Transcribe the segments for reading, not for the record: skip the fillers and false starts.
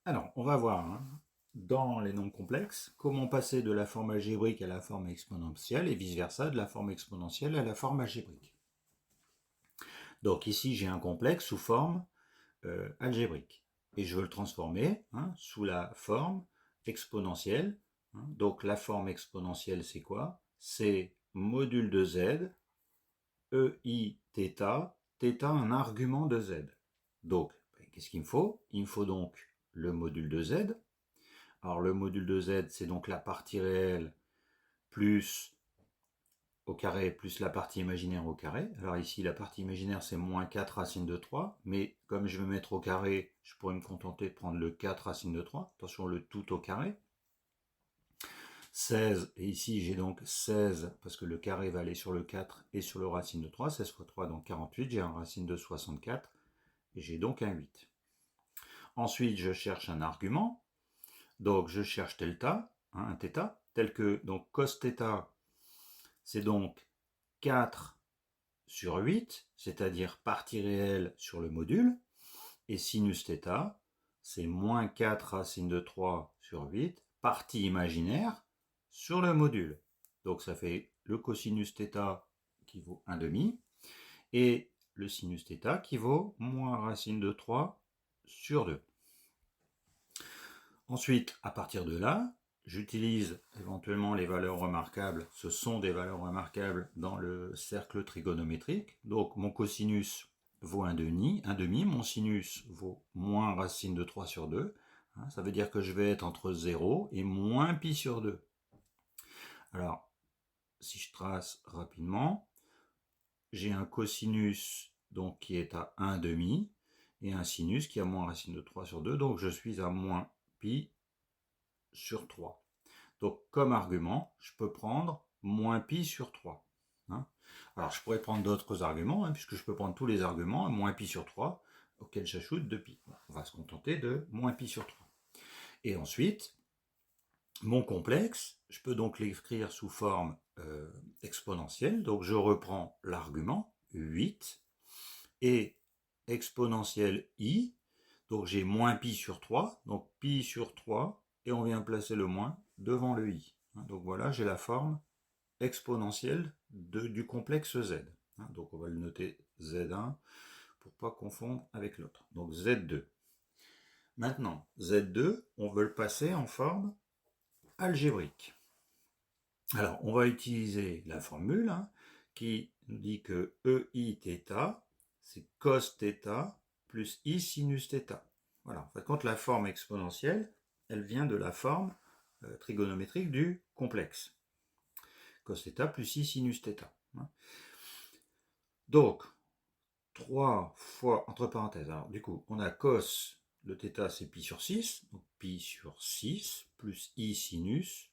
Alors, on va voir dans les nombres complexes comment passer de la forme algébrique à la forme exponentielle et vice-versa de la forme exponentielle à la forme algébrique. Donc ici, j'ai un complexe sous forme algébrique et je veux le transformer sous la forme exponentielle. Donc la forme exponentielle, c'est quoi? C'est module de z, ei θ, θ un argument de z. Donc, qu'est-ce qu'il me faut? Il me faut donc le module de z. Alors le module de z, c'est donc la partie réelle plus au carré plus la partie imaginaire au carré. Alors ici, la partie imaginaire, c'est moins 4 racine de 3, mais comme je vais mettre au carré, je pourrais me contenter de prendre le 4 racine de 3. Attention, le tout au carré. 16, et ici j'ai donc 16, parce que le carré va aller sur le 4 et sur le racine de 3. 16 fois 3, donc 48, j'ai un racine de 64, et j'ai donc un 8. Ensuite, je cherche un argument. Donc je cherche delta, un θ, tel que donc cos θ, c'est donc 4 sur 8, c'est-à-dire partie réelle sur le module, et sinus θ, c'est moins 4 racine de 3 sur 8, partie imaginaire sur le module. Donc ça fait le cosinus θ qui vaut 1 demi, et le sinus θ qui vaut moins racine de 3 sur 2. Ensuite, à partir de là, j'utilise éventuellement les valeurs remarquables. Ce sont des valeurs remarquables dans le cercle trigonométrique. Donc mon cosinus vaut 1 demi, mon sinus vaut moins racine de 3 sur 2. Ça veut dire que je vais être entre 0 et moins pi sur 2. Alors, si je trace rapidement, j'ai un cosinus donc, qui est à 1 demi et un sinus qui a moins racine de 3 sur 2. Donc je suis à moins pi sur 3. Donc, comme argument, je peux prendre moins pi sur 3. Alors, je pourrais prendre d'autres arguments, puisque je peux prendre tous les arguments, moins pi sur 3, auxquels j'ajoute 2pi. On va se contenter de moins pi sur 3. Et ensuite, mon complexe, je peux donc l'écrire sous forme exponentielle. Donc, je reprends l'argument, 8, et exponentielle i. Donc, j'ai moins pi sur 3, donc pi sur 3, et on vient placer le moins devant le i. Donc voilà, j'ai la forme exponentielle du complexe z. Donc on va le noter z1 pour ne pas confondre avec l'autre. Donc z2. Maintenant, z2, on veut le passer en forme algébrique. Alors, on va utiliser la formule qui nous dit que ei θ, c'est cos θ plus i sinus θ. Voilà, en fait, quand la forme exponentielle, elle vient de la forme trigonométrique du complexe. Cos θ plus i sinus θ. Donc, 3 fois, entre parenthèses, alors du coup, on a cos, le θ c'est pi sur 6, donc pi sur 6, plus i sinus,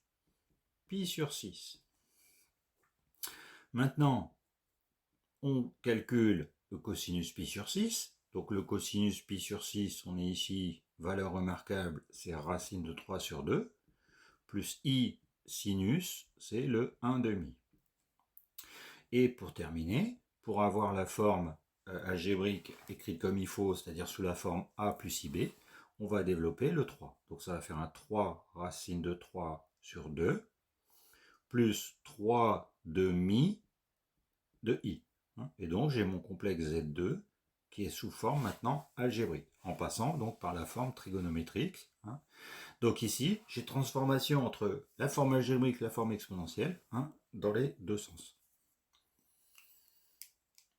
pi sur 6. Maintenant, on calcule le cosinus pi sur 6, donc le cosinus pi sur 6, on est ici, valeur remarquable, c'est racine de 3 sur 2, plus i sinus, c'est le 1 demi. Et pour terminer, pour avoir la forme algébrique écrite comme il faut, c'est-à-dire sous la forme a plus ib, on va développer le 3. Donc ça va faire un 3 racine de 3 sur 2, plus 3 demi de i. Et donc j'ai mon complexe Z2 qui est sous forme maintenant algébrique, en passant donc par la forme trigonométrique. Donc ici, j'ai transformation entre la forme algébrique et la forme exponentielle dans les deux sens.